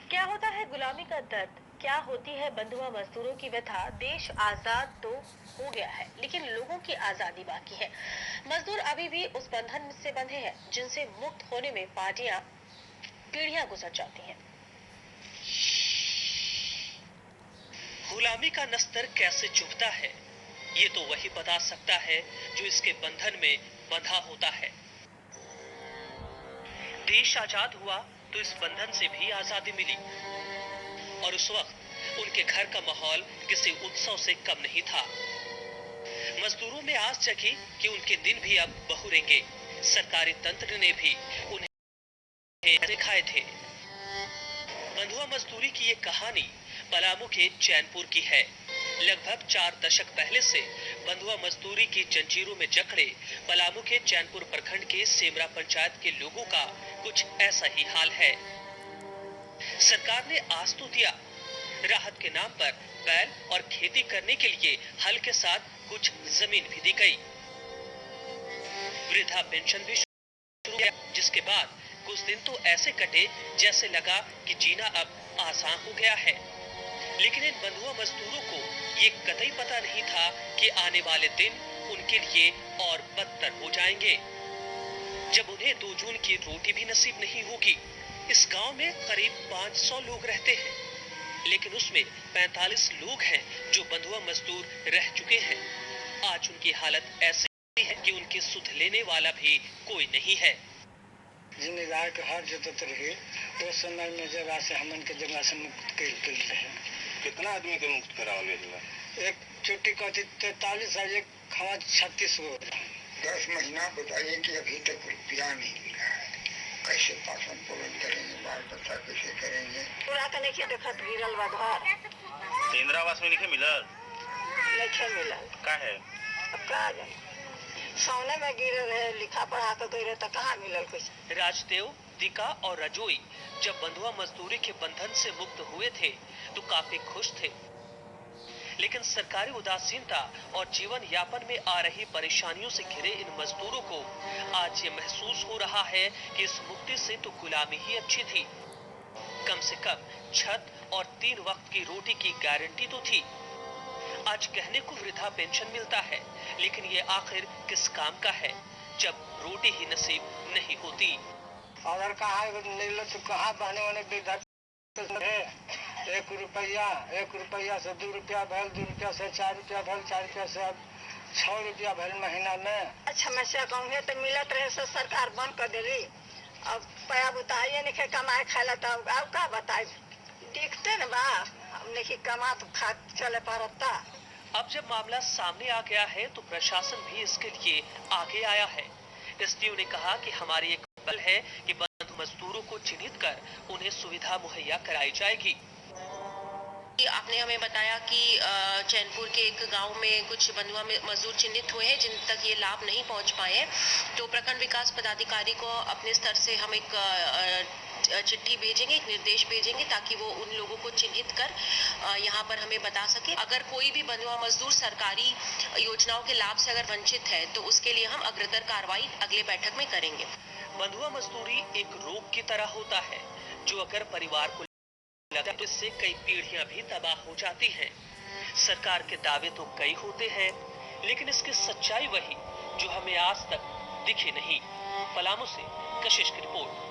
क्या होता है गुलामी का दर्द, क्या होती है बंधुआ मजदूरों की व्यथा। देश आजाद तो हो गया है, लेकिन लोगों की आजादी बाकी है। मजदूर अभी भी उस बंधन से बंधे हैं जिनसे मुक्त होने में पार्टियां पीढ़ियां गुजर जाती हैं। गुलामी का नस्तर कैसे चुभता है, ये तो वही बता सकता है जो इसके बंधन में बंधा होता है। देश आजाद हुआ तो इस बंधन से भी आजादी मिली, और उस वक्त उनके घर का माहौल किसी उत्सव से कम नहीं था। मजदूरों में आस जगी कि उनके दिन भी अब बहुरेंगे। सरकारी तंत्र ने भी उन्हें दिखाए थे। बंधुआ मजदूरी की ये कहानी पलामू के चैनपुर की है। लगभग 4 दशक पहले से बंधुआ मजदूरी की जंजीरों में जकड़े पलामू के चैनपुर प्रखंड के सेमरा पंचायत के लोगों का कुछ ऐसा ही हाल है। सरकार ने आस तो दिया, राहत के नाम पर बैल और खेती करने के लिए हल के साथ कुछ जमीन भी दी गई। वृद्धा पेंशन भी शुरू किया, जिसके बाद कुछ दिन तो ऐसे कटे जैसे लगा कि जीना अब आसान हो गया है। लेकिन इन बंधुआ मजदूरों को ये कतई पता नहीं था कि आने वाले दिन उनके लिए और बदतर हो जाएंगे, जब उन्हें 2 जून की रोटी भी नसीब नहीं होगी। इस गांव में करीब 500 लोग रहते हैं, लेकिन उसमें 45 लोग हैं जो बंधुआ मजदूर रह चुके हैं। आज उनकी हालत ऐसी है कि उनकी सुध लेने वाला भी कोई नहीं है। जिम्मेदार के हाथ जोतत रहे उस समय में जगह से हमन के जगह से मुक्त कर रहे। कितना आदमी के मुक्त करावले हुआ? एक चोटी का 43 है, एक खवा 36 गो। 10 महीना बताइए कि अभी तक रुपया नहीं मिला है। कैसे पालन पोषण करेंगे, बाल बच्चा कैसे करेंगे? पूरा कने के देखत गिरल बा घर। इंदिरा आवास में नहीं मिलल? नहीं मिलल। का है? अब कहाँ जाए? सोने में गिरल है, लिखा पढ़ा तो गई तो कहाँ मिलल कुछ। राजदेव, दिका और रजोई जब बंधुआ मजदूरी के बंधन से मुक्त हुए थे तो काफी खुश थे, लेकिन सरकारी उदासीनता और जीवन यापन में आ रही परेशानियों से घिरे इन मजदूरों को आज ये महसूस हो रहा है कि इस मुक्ति से तो गुलामी ही अच्छी थी। कम से कम छत और 3 वक्त की रोटी की गारंटी तो थी। आज कहने को वृद्धा पेंशन मिलता है, लेकिन ये आखिर किस काम का है जब रोटी ही नसीब नहीं होती। अगर कहा तो कहाँ बहने वाले वृद्धा है। 1 रुपया से 2 रुपया भल, 2 रुपया से 4 रुपया भल, 4 रुपया से अब 6 रुपया भल महीना में। अच्छा समस्या कहूँ तो मिलत रहे सो सरकार बंद कर देली। अब पैसा बताइए नहीं कमाए खाला तो अब का बताए, दिखते न बा हमने की कमा तो खा चले पारता। अब जब मामला सामने आ गया है तो प्रशासन भी इसके लिए आगे आया है। एसडीओ ने कहा कि हमारी एक पहल है कि बंधु मजदूरों को चिन्हित कर उन्हें सुविधा मुहैया कराई जाएगी। आपने हमें बताया कि चैनपुर के एक गांव में कुछ बंधुआ मजदूर चिन्हित हुए हैं जिन तक ये लाभ नहीं पहुंच पाए हैं, तो प्रखंड विकास पदाधिकारी को अपने स्तर से हम एक चिट्ठी भेजेंगे, एक निर्देश भेजेंगे ताकि वो उन लोगों को चिन्हित कर यहाँ पर हमें बता सके। अगर कोई भी बंधुआ मजदूर सरकारी योजनाओं के लाभ से अगर वंचित है तो उसके लिए हम अग्रतर कार्रवाई अगले बैठक में करेंगे। बंधुआ मजदूरी एक रोग की तरह होता है जो अगर परिवार को लगता है इससे कई पीढ़ियां भी तबाह हो जाती हैं। सरकार के दावे तो कई होते हैं, लेकिन इसकी सच्चाई वही जो हमें आज तक दिखी नहीं। पलामू से कशिश की रिपोर्ट।